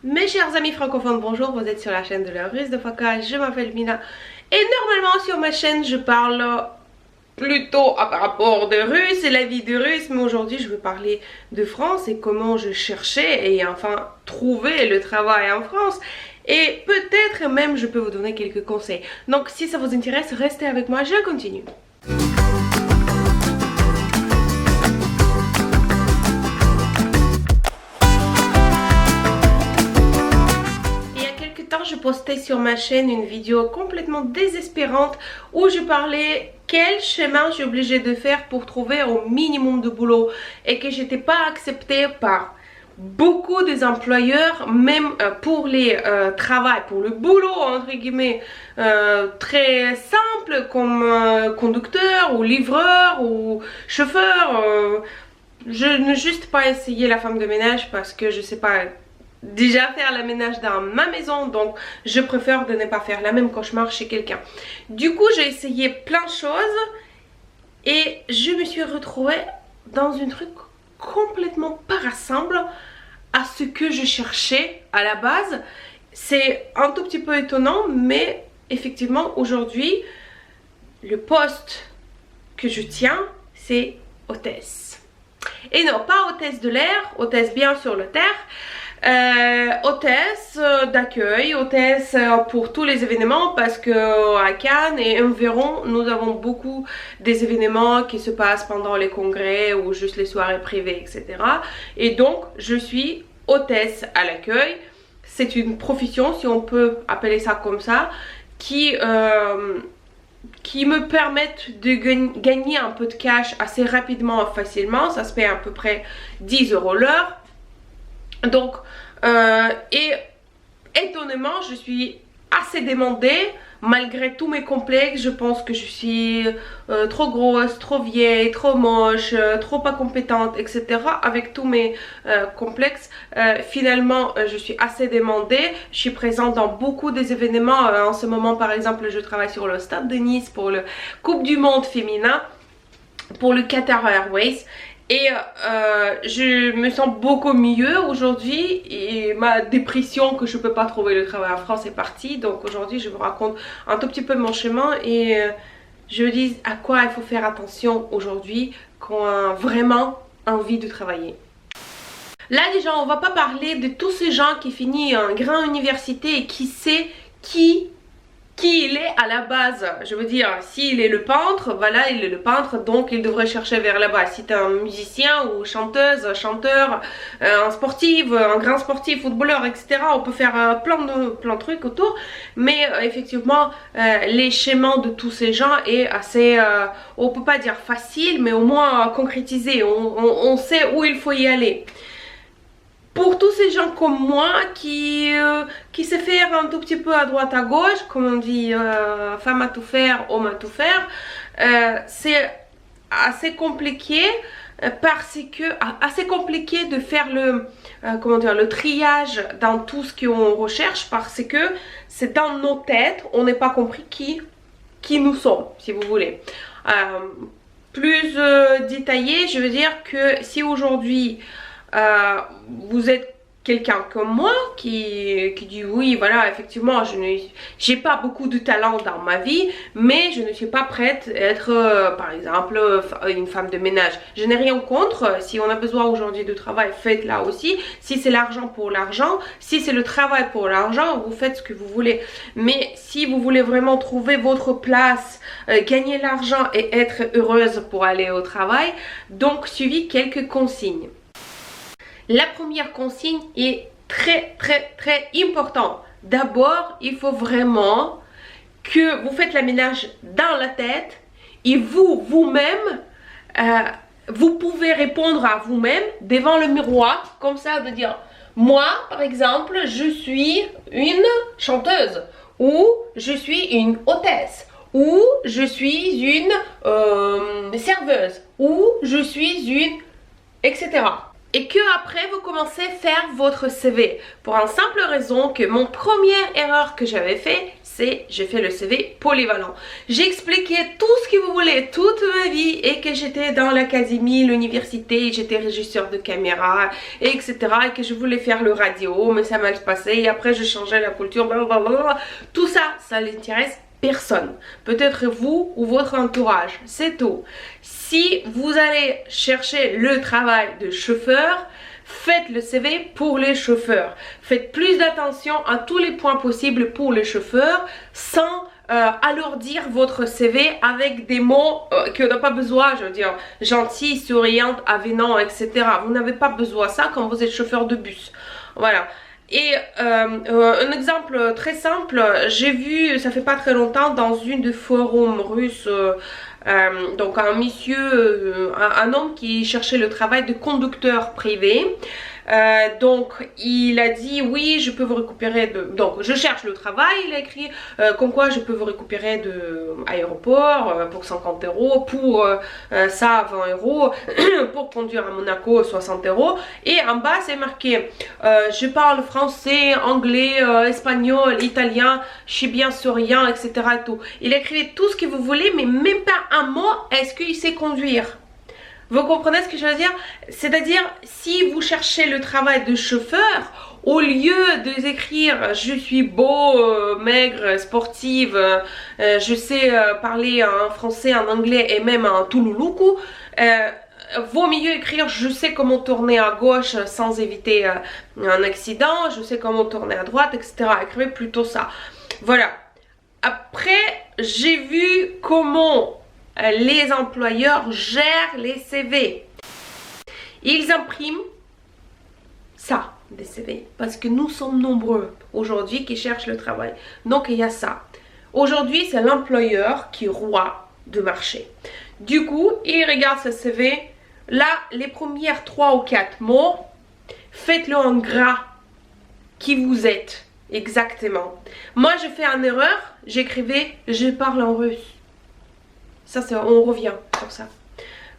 Mes chers amis francophones, bonjour, vous êtes sur la chaîne de la Russe de Faka, je m'appelle Mina et normalement sur ma chaîne je parle plutôt par rapport de russe et la vie de russe, mais aujourd'hui je vais parler de France et comment je cherchais et enfin trouver le travail en France et peut-être même je peux vous donner quelques conseils. Donc si ça vous intéresse, restez avec moi, je continue. Je postais sur ma chaîne une vidéo complètement désespérante où je parlais quel chemin j'ai obligé de faire pour trouver au minimum de boulot et que j'étais pas acceptée par beaucoup des employeurs, même pour les travails, pour le boulot entre guillemets très simple comme conducteur ou livreur ou chauffeur. Je n'ai juste pas essayé la femme de ménage parce que je sais pas déjà faire le ménage dans ma maison, donc je préfère de ne pas faire la même cauchemar chez quelqu'un. Du coup j'ai essayé plein de choses et je me suis retrouvée dans un truc complètement pas rassemble à ce que je cherchais à la base. C'est un tout petit peu étonnant, mais effectivement aujourd'hui le poste que je tiens c'est hôtesse. Et non, pas hôtesse de l'air, hôtesse bien sur le terre. Hôtesse d'accueil, hôtesse pour tous les événements, parce que à Cannes et environ nous avons beaucoup des événements qui se passent pendant les congrès ou juste les soirées privées, etc. Et donc je suis hôtesse à l'accueil. C'est une profession, si on peut appeler ça comme ça, qui me permettent de gagner un peu de cash assez rapidement et facilement. Ça se fait à peu près 10 € l'heure. Donc, et étonnamment, je suis assez demandée malgré tous mes complexes. Je pense que je suis trop grosse, trop vieille, trop moche, trop pas compétente, etc. Avec tous mes complexes, finalement, je suis assez demandée. Je suis présente dans beaucoup des événements. En ce moment, par exemple, je travaille sur le Stade de Nice pour le Coupe du Monde féminin, pour le Qatar Airways. Et je me sens beaucoup mieux aujourd'hui et ma dépression que je peux pas trouver le travail en France est partie. Donc aujourd'hui je vous raconte un tout petit peu mon chemin et je vous dis à quoi il faut faire attention aujourd'hui quand on a vraiment envie de travailler. Là déjà on va pas parler de tous ces gens qui finissent en grande université et qui sait qui il est à la base. Je veux dire, s'il est le peintre, voilà, il est le peintre, donc il devrait chercher vers là-bas. Si tu es un musicien ou chanteuse, chanteur, un sportif, un grand sportif, footballeur, etc., on peut faire plein de trucs autour. Mais effectivement, les schémas de tous ces gens est assez, on peut pas dire facile, mais au moins concrétisé. On sait où il faut y aller. Pour tous ces gens comme moi qui sait faire un tout petit peu à droite à gauche, comme on dit femme à tout faire, homme à tout faire, c'est assez compliqué parce que assez compliqué de faire le comment dire, le triage dans tout ce qu'on recherche, parce que c'est dans nos têtes, on n'est pas compris qui nous sommes, si vous voulez. Plus détaillé, je veux dire que si aujourd'hui vous êtes quelqu'un comme moi qui dit oui voilà effectivement j'ai pas beaucoup de talent dans ma vie, mais je ne suis pas prête à être par exemple une femme de ménage. Je n'ai rien contre. Si on a besoin aujourd'hui de travail, faites-la aussi. Si c'est l'argent pour l'argent, si c'est le travail pour l'argent, vous faites ce que vous voulez. Mais si vous voulez vraiment trouver votre place, gagner l'argent et être heureuse pour aller au travail, donc suivez quelques consignes. La première consigne est très importante. D'abord, il faut vraiment que vous faites le ménage dans la tête et vous-même, vous pouvez répondre à vous-même devant le miroir, comme ça, de dire moi, par exemple, je suis une chanteuse, ou je suis une hôtesse, ou je suis une serveuse, ou je suis une, etc. et que après vous commencez à faire votre CV. Pour une simple raison que mon première erreur que j'avais fait, c'est j'ai fait le CV polyvalent. J'ai expliqué tout ce que vous voulez, toute ma vie, et que j'étais dans l'académie, l'université, j'étais régisseur de caméra, etc. Et que je voulais faire le radio, mais ça m'a mal passé. Et après je changeais la culture, blablabla. Tout ça, ça n'intéresse personne. Peut-être vous ou votre entourage, c'est tout. Si vous allez chercher le travail de chauffeur, faites le CV pour les chauffeurs. Faites plus d'attention à tous les points possibles pour les chauffeurs sans alourdir votre CV avec des mots qu'on n'a pas besoin, je veux dire gentil, souriante, avenant, etc. Vous n'avez pas besoin de ça quand vous êtes chauffeur de bus. Voilà. Et un exemple très simple, j'ai vu, ça fait pas très longtemps, dans une des forums russes, donc un monsieur, un homme qui cherchait le travail de conducteur privé. Donc il a dit oui, je peux vous récupérer de... Donc je cherche le travail, il a écrit comme quoi je peux vous récupérer de aéroport pour 50 €, pour ça 20 €, pour conduire à Monaco 60 €. Et en bas c'est marqué je parle français, anglais, espagnol, italien, je suis bien souriant, etc. Et tout. Il écrivait tout ce que vous voulez, mais même pas un mot est-ce qu'il sait conduire. Vous comprenez ce que je veux dire? C'est-à-dire, si vous cherchez le travail de chauffeur, au lieu de écrire je suis beau, maigre, sportive, je sais parler en français, en anglais et même en toulouloukou, vaut mieux écrire je sais comment tourner à gauche sans éviter un accident, je sais comment tourner à droite, etc. Écrivez plutôt ça. Voilà. Après, j'ai vu comment les employeurs gèrent les CV. Ils impriment ça, des CV, parce que nous sommes nombreux aujourd'hui qui cherchent le travail. Donc il y a ça. Aujourd'hui, c'est l'employeur qui est roi de marché. Du coup, il regarde ce CV. Là, les premières 3 ou 4 mots, faites-le en gras qui vous êtes exactement. Moi, j'ai fait une erreur. J'écrivais je parle en russe. Ça, on revient sur ça.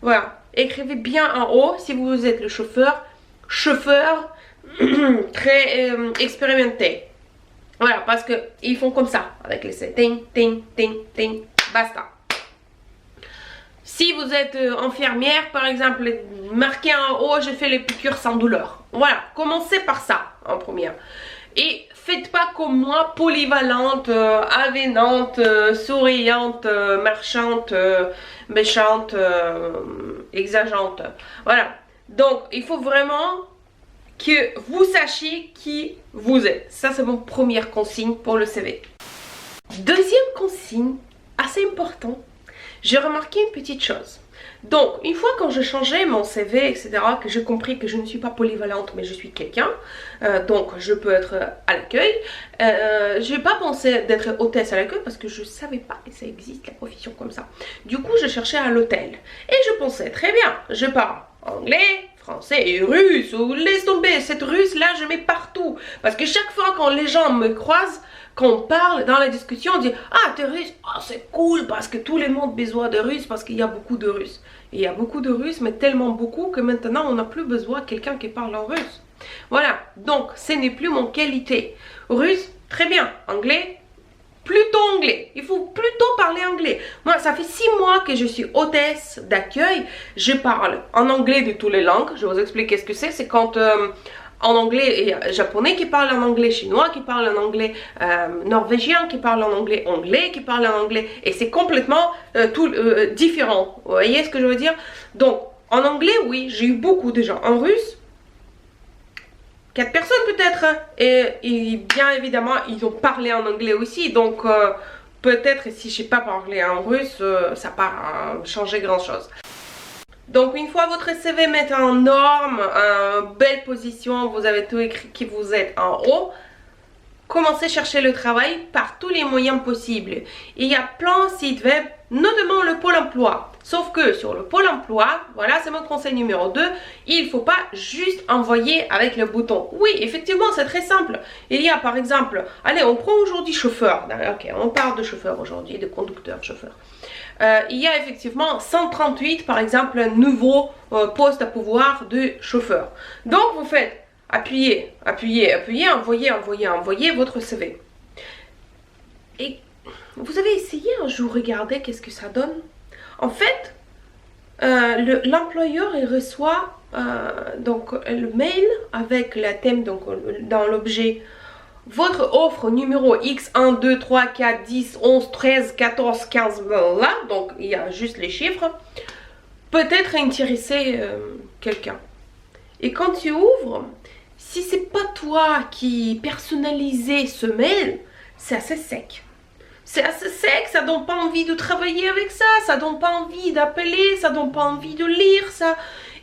Voilà. Écrivez bien en haut si vous êtes le chauffeur. Chauffeur très expérimenté. Voilà, parce qu'ils font comme ça avec les C. Ting, ting, ting, ting. Basta. Si vous êtes infirmière, par exemple, marquez en haut, je fais les piqûres sans douleur. Voilà, commencez par ça en première. Et faites pas comme moi, polyvalente, avenante, souriante, marchande, méchante, exagérante. Voilà. Donc, il faut vraiment que vous sachiez qui vous êtes. Ça, c'est mon première consigne pour le CV. Deuxième consigne, assez important, j'ai remarqué une petite chose. Donc, une fois quand je changeais mon CV, etc., que j'ai compris que je ne suis pas polyvalente, mais je suis quelqu'un, donc je peux être à l'accueil, je n'ai pas pensé d'être hôtesse à l'accueil parce que je ne savais pas que ça existe, la profession comme ça. Du coup, je cherchais à l'hôtel. Et je pensais, très bien, je parle anglais, français et russe, ou laisse tomber, cette russe là je mets partout. Parce que chaque fois quand les gens me croisent, quand on parle dans la discussion, on dit ah t'es russe, ah c'est cool parce que tout le monde a besoin de russe parce qu'il y a beaucoup de russes. Et il y a beaucoup de russes mais tellement beaucoup que maintenant on n'a plus besoin de quelqu'un qui parle en russe. Voilà, donc ce n'est plus mon qualité. Russe, très bien, anglais, plutôt anglais, il faut plutôt parler anglais. Moi ça fait 6 mois que je suis hôtesse d'accueil, je parle en anglais de toutes les langues. Je vais vous expliquer ce que c'est quand en anglais et japonais qui parle en anglais, chinois qui parle en anglais, norvégien qui parle en anglais, anglais qui parle en anglais, et c'est complètement différent, vous voyez ce que je veux dire. Donc en anglais oui, j'ai eu beaucoup de gens. En russe 4 personnes peut-être, et bien évidemment ils ont parlé en anglais aussi, donc peut-être si je n'ai pas parlé en russe, ça n'a pas changé grand chose. Donc une fois votre CV met en norme, en belle position, vous avez tout écrit qui vous êtes en haut, commencez à chercher le travail par tous les moyens possibles. Il y a plein de sites web, notamment le Pôle emploi. Sauf que sur le Pôle emploi, voilà c'est mon conseil numéro 2, il ne faut pas juste envoyer avec le bouton. Oui, effectivement c'est très simple. Il y a par exemple, allez on prend aujourd'hui chauffeur, ok on parle de chauffeur aujourd'hui, de conducteur chauffeur. il y a effectivement 138 par exemple nouveaux postes à pouvoir de chauffeur. Donc vous faites appuyer, appuyer, appuyer, envoyer, envoyer, envoyer votre CV. Et vous avez essayé un jour, regardez qu'est-ce que ça donne. En fait, l'employeur il reçoit donc le mail avec le thème, donc dans l'objet votre offre numéro X 1, 2, 3, 4, 10, 11, 13, 14, 15, là, donc il y a juste les chiffres, peut-être intéresser quelqu'un. Et quand tu ouvres, si c'est pas toi qui personnalisais ce mail, c'est assez sec. C'est assez sec, ça donne pas envie de travailler avec ça, ça donne pas envie d'appeler, ça donne pas envie de lire ça.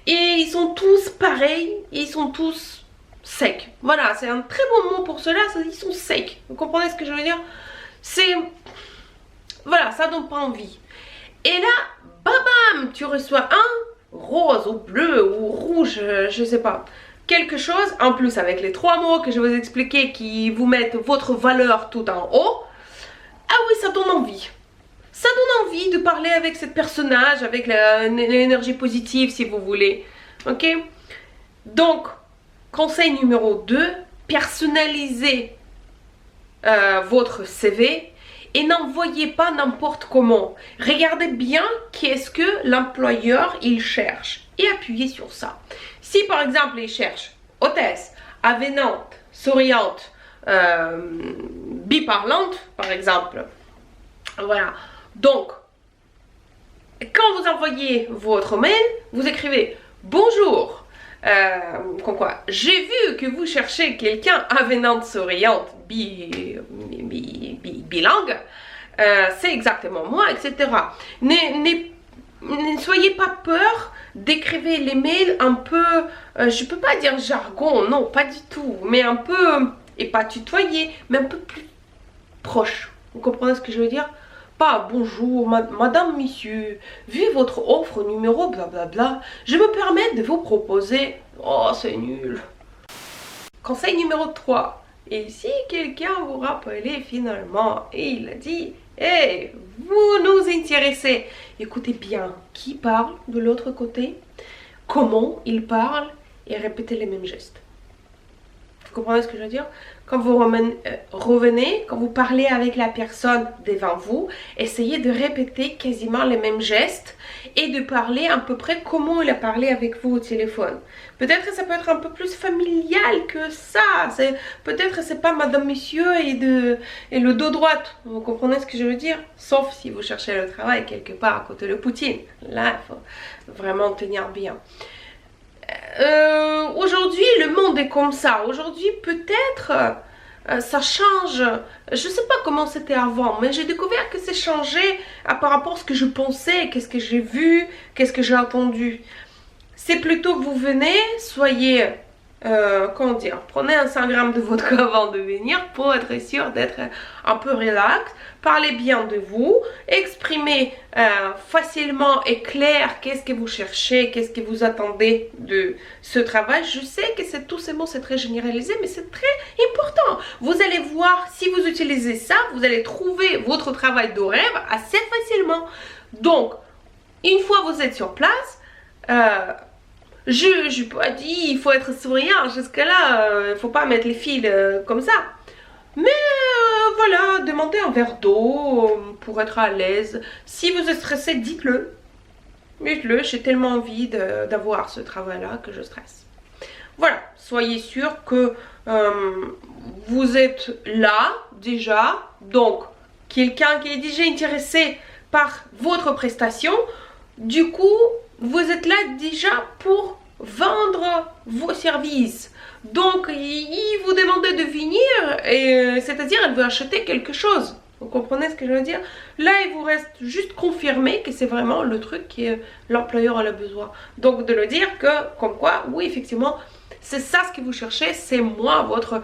Et ils sont tous pareils, ils sont tous secs. Voilà, c'est un très bon mot pour cela, ils sont secs. Vous comprenez ce que je veux dire? C'est... Voilà, ça donne pas envie. Et là, bam, tu reçois un rose ou bleu ou rouge, je sais pas. Quelque chose, en plus avec les 3 mots que je vais vous expliquer qui vous mettent votre valeur tout en haut. Ah oui, ça donne envie. Ça donne envie de parler avec ce personnage, avec l'énergie positive si vous voulez. Ok? Donc, conseil numéro 2, personnalisez votre CV et n'envoyez pas n'importe comment. Regardez bien qu'est-ce que l'employeur il cherche et appuyez sur ça. Si par exemple il cherche hôtesse, avenante, souriante, biparlante par exemple, voilà. Donc quand vous envoyez votre mail, vous écrivez bonjour, comme quoi j'ai vu que vous cherchez quelqu'un avenante, souriante, bilingue, c'est exactement moi, etc. Ne soyez pas peur d'écrire les mails un peu, je peux pas dire jargon, non, pas du tout, mais un peu, et pas tutoyer, mais un peu plus proche. Vous comprenez ce que je veux dire? Pas bonjour, madame, monsieur, vu votre offre numéro blablabla, je me permets de vous proposer. Oh, c'est nul. Conseil numéro 3. Et si quelqu'un vous rappelait finalement et il a dit hey, vous nous intéressez, écoutez bien qui parle de l'autre côté, comment il parle et répétez les mêmes gestes. Vous comprenez ce que je veux dire? Quand vous revenez, quand vous parlez avec la personne devant vous, essayez de répéter quasiment les mêmes gestes et de parler à peu près comment il a parlé avec vous au téléphone. Peut-être que ça peut être un peu plus familial que ça. Peut-être que c'est pas madame, monsieur et le dos droit. Vous comprenez ce que je veux dire? Sauf si vous cherchez le travail quelque part à côté de Poutine. Là, il faut vraiment tenir bien. Aujourd'hui le monde est comme ça. Aujourd'hui peut-être ça change. Je sais pas comment c'était avant, mais j'ai découvert que c'est changé par rapport à ce que je pensais, qu'est-ce que j'ai vu, qu'est-ce que j'ai entendu. C'est plutôt vous venez, soyez comment dire, prenez un 5 grammes de vodka avant de venir pour être sûr d'être un peu relax, parlez bien de vous, exprimez facilement et clair qu'est-ce que vous cherchez, qu'est-ce que vous attendez de ce travail. Je sais que tous ces mots c'est très généralisé, mais c'est très important. Vous allez voir, si vous utilisez ça, vous allez trouver votre travail de rêve assez facilement. Donc, une fois vous êtes sur place, je n'ai pas dit il faut être souriant, jusque là il ne faut pas mettre les fils comme ça. Mais voilà, demandez un verre d'eau pour être à l'aise. Si vous êtes stressé, dites-le. Dites-le, j'ai tellement envie d'avoir ce travail-là que je stresse. Voilà, soyez sûr que vous êtes là déjà. Donc, quelqu'un qui est déjà intéressé par votre prestation, du coup, vous êtes là déjà pour vendre vos services. Donc, il vous demandait de venir, c'est-à-dire elle veut acheter quelque chose. Vous comprenez ce que je veux dire? Là, il vous reste juste confirmer que c'est vraiment le truc que l'employeur a besoin. Donc, de le dire que, comme quoi, oui, effectivement, c'est ça ce que vous cherchez, c'est moi, votre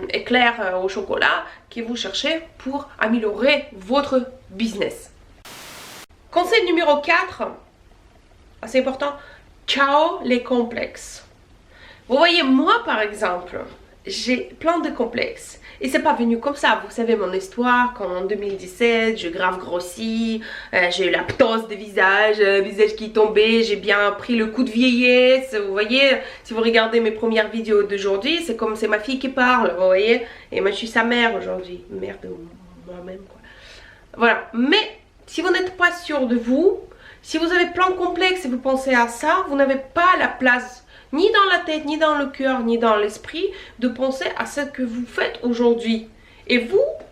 éclair au chocolat que vous cherchez pour améliorer votre business. Conseil numéro 4, assez important, ciao les complexes. Vous voyez, moi par exemple, j'ai plein de complexes. Et c'est pas venu comme ça, vous savez mon histoire, quand en 2017, j'ai grave grossi, j'ai eu la ptose de visage, visage qui tombait, j'ai bien pris le coup de vieillesse, vous voyez, si vous regardez mes premières vidéos d'aujourd'hui, c'est comme c'est ma fille qui parle, vous voyez, et moi je suis sa mère aujourd'hui, mère de moi-même quoi. Voilà, mais si vous n'êtes pas sûr de vous, si vous avez plein de complexes et vous pensez à ça, vous n'avez pas la place ni dans la tête, ni dans le cœur, ni dans l'esprit, de penser à ce que vous faites aujourd'hui. Et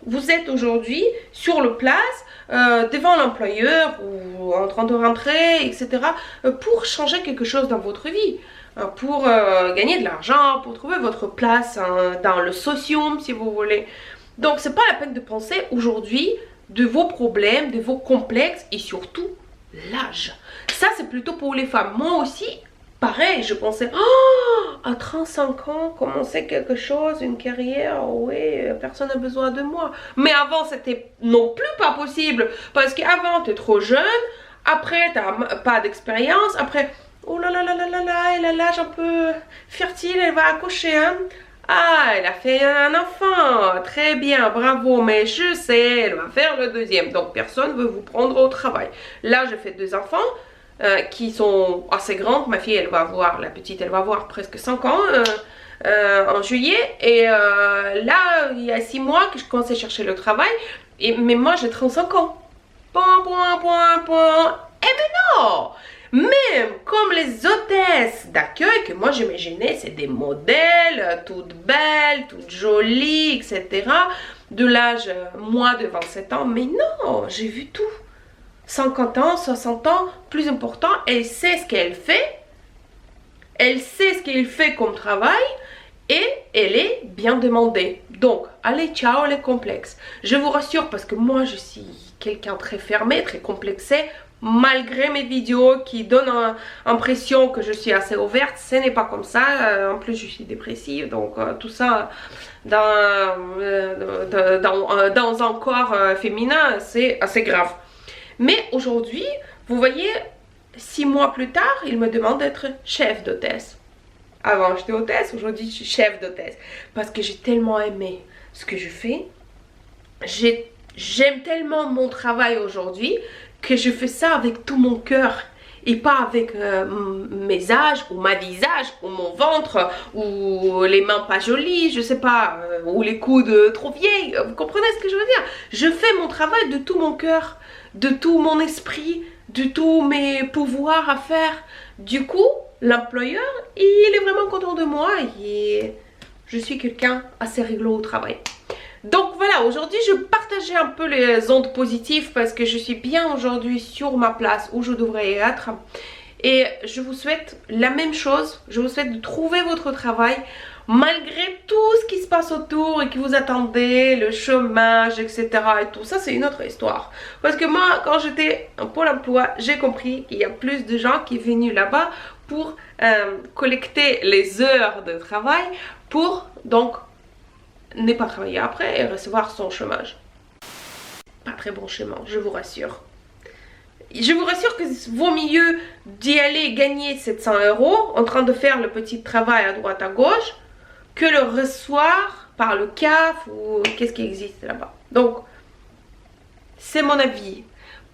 vous êtes aujourd'hui sur le place, devant l'employeur, ou en train de rentrer, etc., pour changer quelque chose dans votre vie, pour gagner de l'argent, pour trouver votre place dans le socium, si vous voulez. Donc, c'est pas la peine de penser aujourd'hui de vos problèmes, de vos complexes, et surtout, l'âge. Ça, c'est plutôt pour les femmes. Moi aussi, pareil, je pensais, oh, à 35 ans, commencer quelque chose, une carrière, oui, personne n'a besoin de moi. Mais avant, c'était non plus pas possible. Parce qu'avant, tu es trop jeune, après, tu n'as pas d'expérience, après, oh là là là là là là, elle a l'âge un peu fertile, elle va accoucher, hein. Ah, elle a fait un enfant, très bien, bravo, mais je sais, elle va faire le deuxième. Donc, personne ne veut vous prendre au travail. Là, je fais 2 enfants. Qui sont assez grandes. Ma fille, elle va avoir, la petite, elle va avoir presque 5 ans en juillet. Et là, il y a 6 mois que je commençais à chercher le travail. Mais moi, j'ai 35 ans. Point, point, point, point. Eh ben non! Même comme les hôtesses d'accueil que moi j'imaginais, c'est des modèles, toutes belles, toutes jolies, etc. De l'âge, moi de 27 ans. Mais non, j'ai vu tout. 50 ans, 60 ans, plus important, elle sait ce qu'elle fait, elle sait ce qu'elle fait comme travail et elle est bien demandée. Donc, allez, ciao les complexes. Je vous rassure parce que moi, je suis quelqu'un très fermé, très complexé, malgré mes vidéos qui donnent l'impression que je suis assez ouverte, ce n'est pas comme ça. En plus, je suis dépressive, donc tout ça dans un corps féminin, c'est assez grave. Mais aujourd'hui, vous voyez, 6 mois plus tard, il me demande d'être chef d'hôtesse. Avant, j'étais hôtesse, aujourd'hui, je suis chef d'hôtesse. Parce que j'ai tellement aimé ce que je fais. J'aime tellement mon travail aujourd'hui que je fais ça avec tout mon cœur. Et pas avec mes âges, ou ma visage, ou mon ventre, ou les mains pas jolies, je sais pas, ou les coudes trop vieilles. Vous comprenez ce que je veux dire? Je fais mon travail de tout mon cœur, de tout mon esprit, de tous mes pouvoirs à faire. Du coup, l'employeur, il est vraiment content de moi et je suis quelqu'un assez rigolo au travail. Donc voilà, aujourd'hui je partageais un peu les ondes positives parce que je suis bien aujourd'hui sur ma place où je devrais être. Et je vous souhaite la même chose, je vous souhaite de trouver votre travail malgré tout ce qui se passe autour et que vous attendez, le chômage, etc. et tout ça, c'est une autre histoire. Parce que moi, quand j'étais en Pôle emploi, j'ai compris qu'il y a plus de gens qui sont venus là-bas pour collecter les heures de travail pour donc ne pas travailler après et recevoir son chômage. Pas très bon chemin, je vous rassure. Je vous rassure que vaut mieux d'y aller gagner 700 € en train de faire le petit travail à droite à gauche que le recevoir par le CAF ou qu'est-ce qui existe là-bas. Donc, c'est mon avis.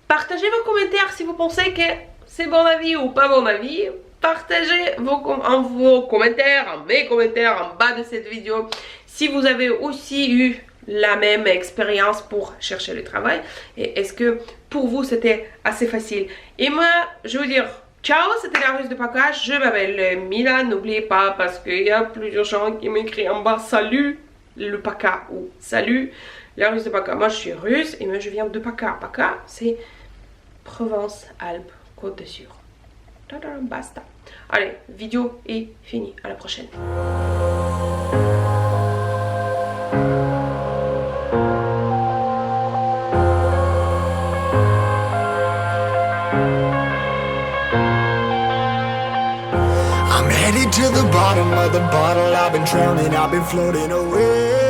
Partagez vos commentaires si vous pensez que c'est bon avis ou pas bon avis. Partagez vos commentaires, mes commentaires en bas de cette vidéo. Si vous avez aussi eu la même expérience pour chercher le travail. Et est-ce que pour vous c'était assez facile? Et moi, je veux dire, ciao, c'était la Russe de Paca. Je m'appelle Mila. N'oubliez pas parce qu'il y a plusieurs gens qui m'écrivent en bas salut le Paca ou salut la Russe de Paca. Moi je suis russe et moi je viens de Paca. Paca c'est Provence-Alpes, Côte d'Azur. Basta. Allez, vidéo est finie. À la prochaine. To the bottom of the bottle, I've been drowning, I've been floating away.